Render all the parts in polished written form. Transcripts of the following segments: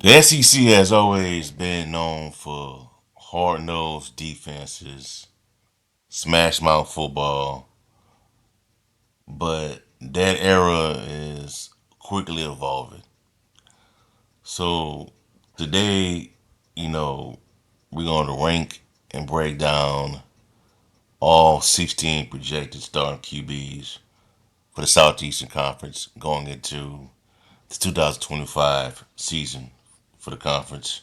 The SEC has always been known for hard-nosed defenses, smash mouth football, but that era is quickly evolving. So today, you know, we're going to rank and break down all 16 projected starting QBs for the Southeastern Conference going into the 2025 season for the conference.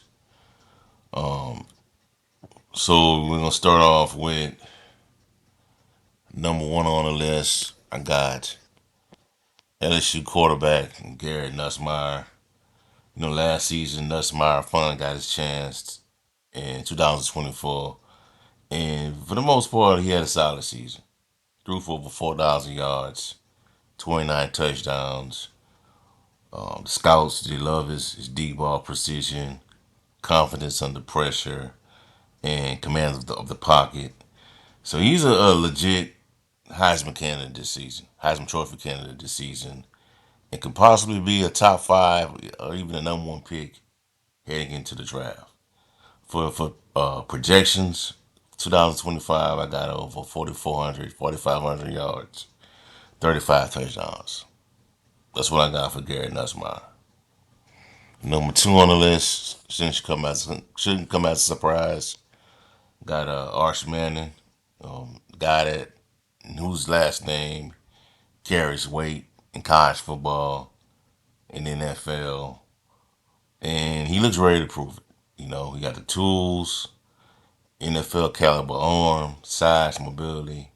So we're gonna start off with number one on the list. I got LSU quarterback Garrett Nussmeier. Last season Nussmeier finally got his chance in 2024, and for the most part, he had a solid season. Threw for over 4,000 yards, 29 touchdowns. The scouts they love his deep ball precision, confidence under pressure, and command of the pocket. So he's a legit Heisman candidate this season, Heisman Trophy candidate this season, and could possibly be a top five or even a number one pick heading into the draft. For projections, 2025, I got over 4,400, 4,500 yards, 35 touchdowns. That's what I got for Garrett Nussmeier. Number two on the list shouldn't come as a surprise. Got Arch Manning, guy that whose last name carries weight in college football in the NFL, and he looks ready to prove it. He got the tools, NFL caliber arm, size, mobility,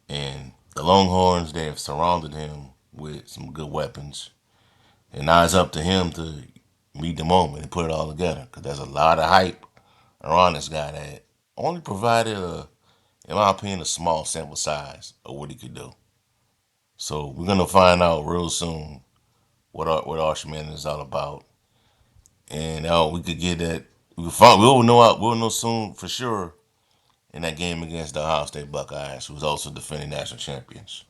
and the Longhorns they have surrounded him with some good weapons. And now it's up to him to meet the moment and put it all together. Because there's a lot of hype around this guy that only provided in my opinion, a small sample size of what he could do. So we're gonna find out real soon what Archman is all about, and we could get that. We'll know soon for sure in that game against the Ohio State Buckeyes, who's also defending national champions.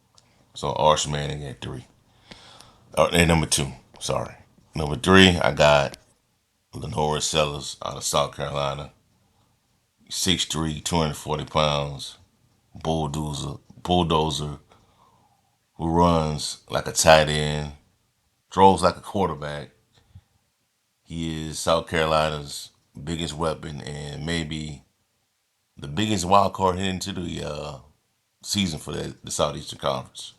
So Archman at three, and number two. Sorry, number three. I got LaNorris Sellers out of South Carolina. 6'3", 240 pounds, bulldozer who runs like a tight end, throws like a quarterback. He is South Carolina's biggest weapon and maybe the biggest wild card heading into the season for the Southeastern Conference.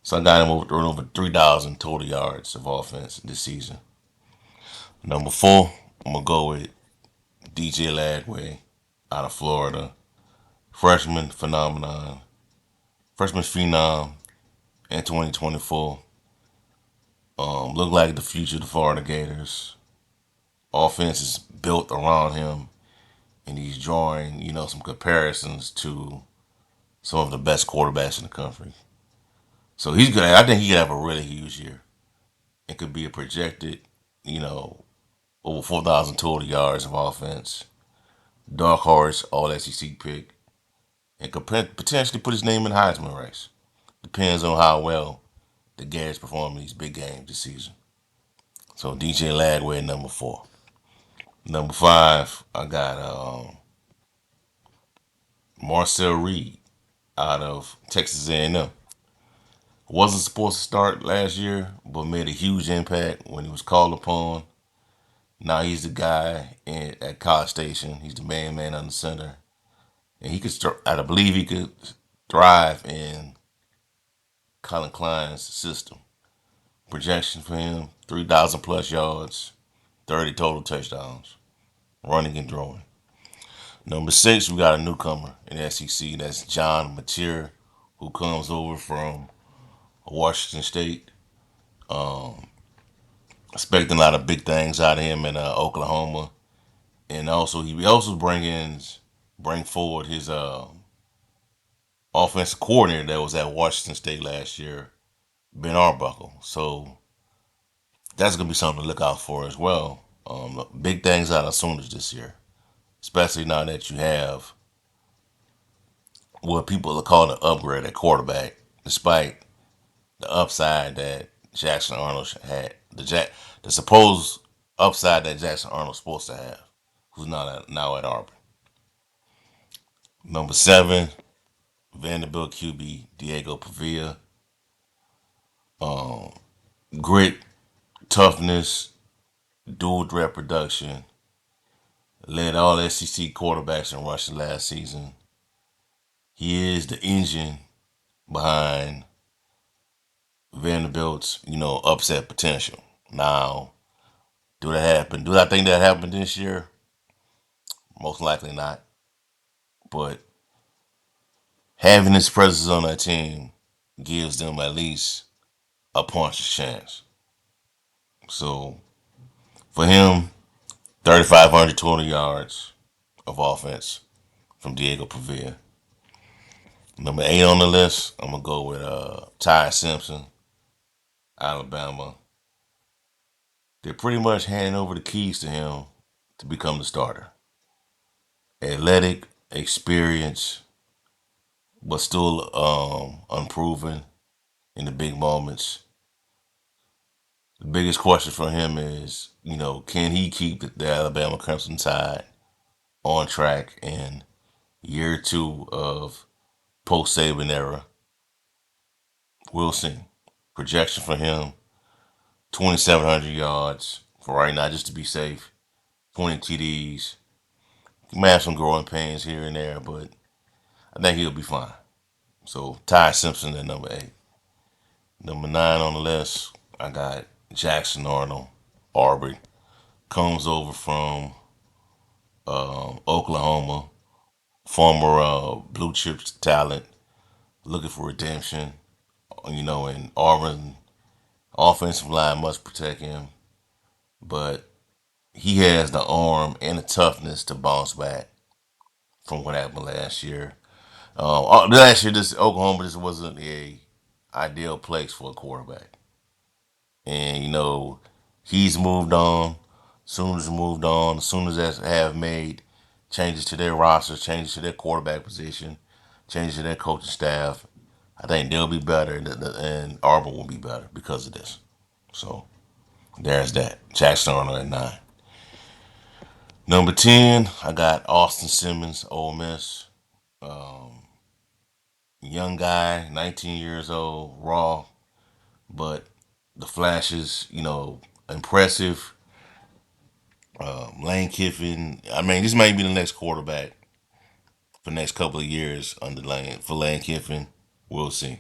So I got him throwing over 3,000 total yards of offense this season. Number four, I'm going to go with DJ Lagway out of Florida. Freshman phenomenon, freshman phenom in 2024. Look like the future of the Florida Gators. Offense is built around him, and he's drawing, some comparisons to some of the best quarterbacks in the country. So he's good. I think he could have a really huge year. It could be a projected, you know, over 4,000 total yards of offense. Dark horse, all SEC pick, and could potentially put his name in the Heisman race. Depends on how well the Garrett's perform in these big games this season. So DJ Lagway at number four. Number five, I got Marcel Reed out of Texas A&M. Wasn't supposed to start last year, but made a huge impact when he was called upon. Now he's the guy at College Station. He's the main man on the center, and he could start. I believe he could thrive in Colin Klein's system. Projection for him: 3,000 plus yards, 30 total touchdowns, running and throwing. Number six, we got a newcomer in the SEC. That's John Mateer, who comes over from Washington State. Um, Expecting a lot of big things out of him in Oklahoma, and also he also bring forward his offensive coordinator that was at Washington State last year, Ben Arbuckle. So that's gonna be something to look out for as well. Big things out of Sooners this year, especially now that you have what people are calling an upgrade at quarterback, despite the upside that Jackson Arnold had. The supposed upside that Jackson Arnold's supposed to have, who's now at Auburn. Number 7, Vanderbilt QB Diego Pavia. Um, Grit, toughness, dual threat production. Led all SEC quarterbacks in rushing last season. He is the engine behind Vanderbilt's, upset potential. Now, do that happen? Do I think that happened this year? Most likely not. But having his presence on that team gives them at least a puncher's chance. So for him, 3,500 total yards of offense from Diego Pavia. Number 8 on the list, I'm gonna go with Ty Simpson, Alabama. They're pretty much handing over the keys to him to become the starter. Athletic, experience, but still unproven in the big moments. The biggest question for him is, can he keep the Alabama Crimson Tide on track in year 2 of post Saban era? We'll see. Projection for him: 2,700 yards for right now, just to be safe. 20 TDs. He may have some growing pains here and there, but I think he'll be fine. So Ty Simpson at number 8. Number 9 on the list, I got Jackson Arnold, Aubrey. Comes over from Oklahoma, former blue chip talent, looking for redemption. And Auburn offensive line must protect him, but he has the arm and the toughness to bounce back from what happened last year. Last year, this Oklahoma just wasn't a ideal place for a quarterback, and he's moved on. Sooners moved on. Sooners that have made changes to their roster, changes to their quarterback position, changes to their coaching staff. I think they'll be better, and Auburn will be better because of this. So there's that. Jackson Arnold at 9. Number 10, I got Austin Simmons, Ole Miss. Um, Young guy, 19 years old, raw, but the flashes, impressive. Lane Kiffin, I mean, this might be the next quarterback for the next couple of years under Lane Kiffin. We'll see.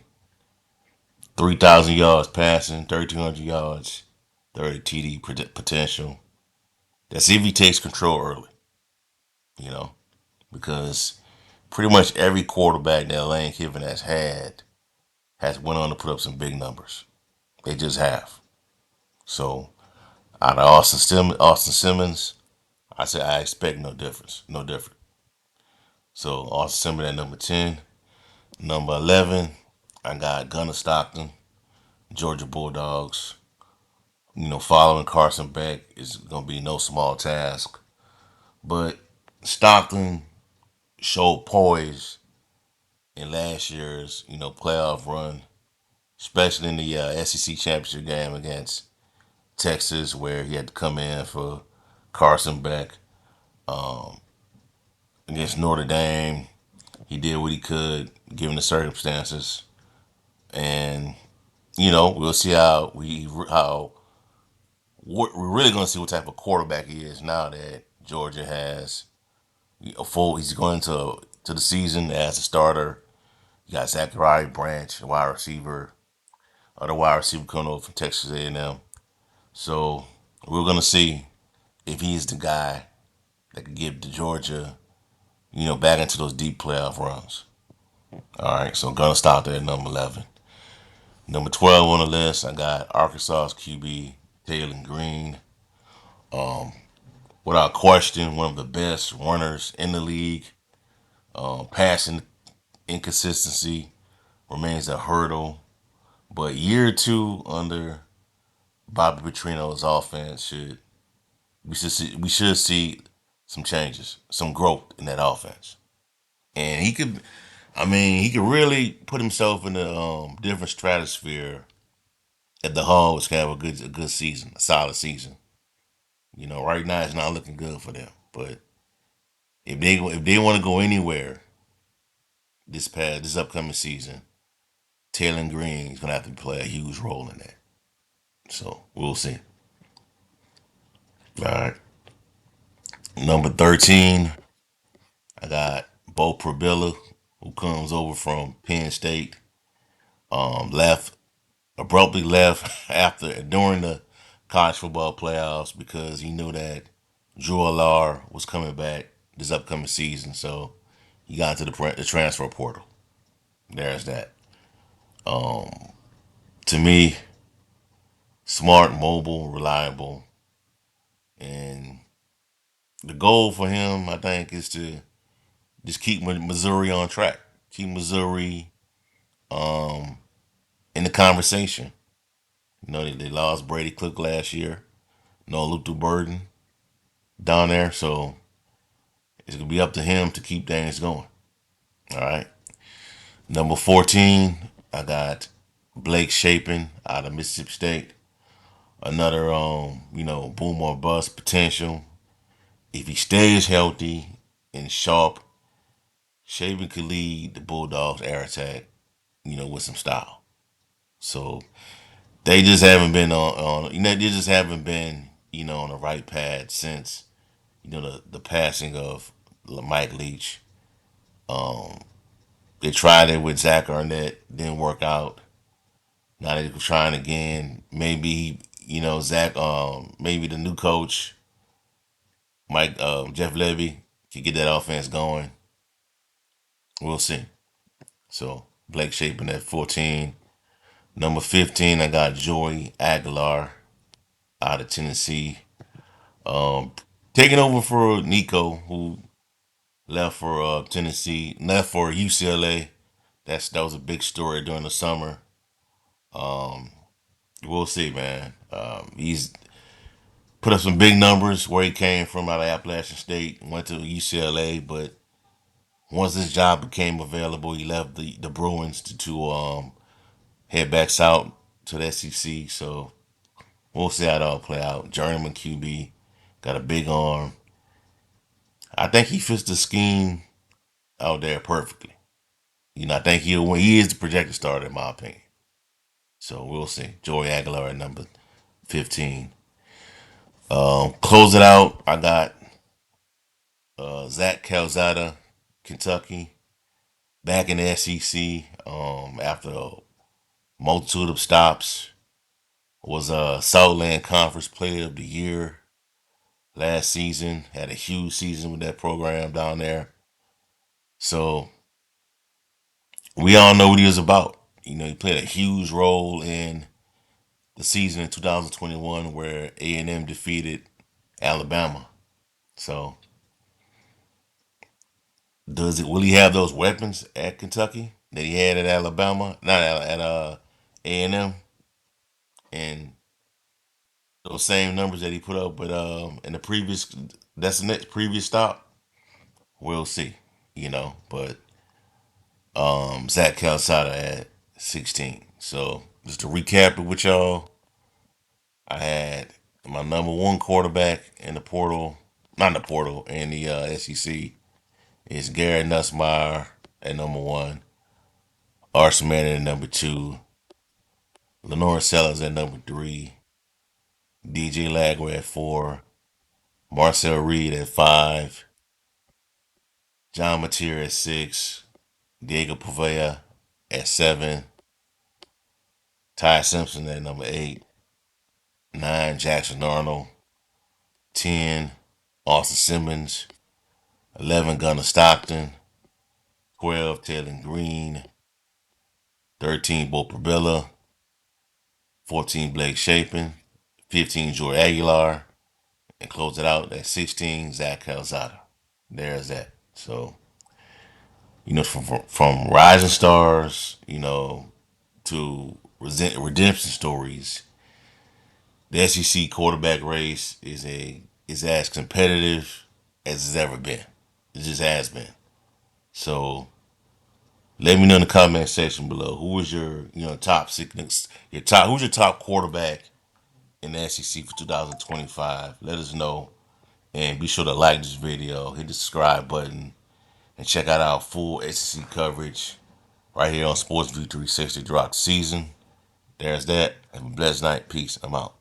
3,000 yards passing, 1,300 yards, 30 TD potential. That's if he takes control early, you know, because pretty much every quarterback that Lane Kiffin has had has went on to put up some big numbers. They just have. So out of Austin Simmons, I say I expect no difference, no different. So Austin Simmons at number 10. Number 11, I got Gunnar Stockton, Georgia Bulldogs. Following Carson Beck is going to be no small task. But Stockton showed poise in last year's, playoff run, especially in the SEC championship game against Texas, where he had to come in for Carson Beck. Um, Against Notre Dame, he did what he could given the circumstances, and we'll see we're really going to see what type of quarterback he is now that Georgia has a full. He's going to the season as a starter. You got Zachariah Branch, a wide receiver, other wide receiver coming over from Texas A&M. So we're going to see if he's the guy that could get the Georgia, back into those deep playoff runs. All right, so gonna stop there at number 11. Number 12 on the list, I got Arkansas's QB Taylen Green. Um, Without question, one of the best runners in the league. Passing inconsistency remains a hurdle, but year 2 under Bobby Petrino's offense we should see some changes, some growth in that offense, and he could really put himself in a different stratosphere if the Hall was have a good season, a solid season. Right now it's not looking good for them. But if they want to go anywhere this upcoming season, Taylen Green is gonna have to play a huge role in that. So we'll see. All right. Number 13, I got Bo Prabilla, who comes over from Penn State. Left abruptly left after during the college football playoffs because he knew that Drew Alar was coming back this upcoming season. So he got into the transfer portal. There's that. To me, smart, mobile, reliable, and the goal for him, I think, is to just keep Missouri on track, keep Missouri um, in the conversation. They lost Brady Cook last year, no Luther Burden down there, so it's gonna be up to him to keep things going. All right. Number 14, I got Blake Shapen out of Mississippi State. Another boom or bust potential. If he stays healthy and sharp, Shapen could lead the Bulldogs air attack, with some style. So they just haven't been they just haven't been, on the right path since, the passing of Mike Leach. Um, they tried it with Zach Arnett, didn't work out. Now they're trying again. Maybe, Zach, maybe the new coach, Mike, Jeff Levy, can get that offense going. We'll see. So Blake Shapen at 14. Number 15, I got Joey Aguilar out of Tennessee. Um, Taking over for Nico, who left for Tennessee, left for UCLA. That was a big story during the summer. Um, we'll see, man. He's put up some big numbers where he came from out of Appalachian State, went to UCLA, but once his job became available, he left the Bruins to head back south to the SEC. So we'll see how it all play out. Journeyman QB, got a big arm. I think he fits the scheme out there perfectly. I think he'll win. He is the projected starter in my opinion. So we'll see. Joey Aguilar at number 15. Close it out. I got Zach Calzada, Kentucky, back in the SEC after a multitude of stops. Was a Southland Conference Player of the Year last season. Had a huge season with that program down there. So we all know what he was about. He played a huge role in the season in 2021 where A&M defeated Alabama. So will he have those weapons at Kentucky that he had at Alabama? Not at A&M, and those same numbers that he put up with in the previous that's the next previous stop. We'll see, But Zach Calzada at 16. So just to recap it with y'all, I had my number one quarterback in the portal, not in the portal, in the SEC is Garrett Nussmeier at number one, Arson Manning at number two, LaNorris Sellers at number three, DJ Lagway at four, Marcel Reed at five, John Mateer at six, Diego Pavia at seven, Ty Simpson at number eight, nine Jackson Arnold, 10 Austin Simmons, 11 Gunnar Stockton, 12 Taylen Green, 13 Bo Prabilla, 14 Blake Shapen, 15 Joy Aguilar, and close it out at 16 Zach Calzada. There's that. So, from rising stars, to redemption stories, the SEC quarterback race is as competitive as it's ever been. It just has been. So let me know in the comment section below who was your top six, who's your top quarterback in the SEC for 2025? Let us know. And be sure to like this video, hit the subscribe button, and check out our full SEC coverage right here on Sports View 360 throughout the season. There's that. Have a blessed night. Peace. I'm out.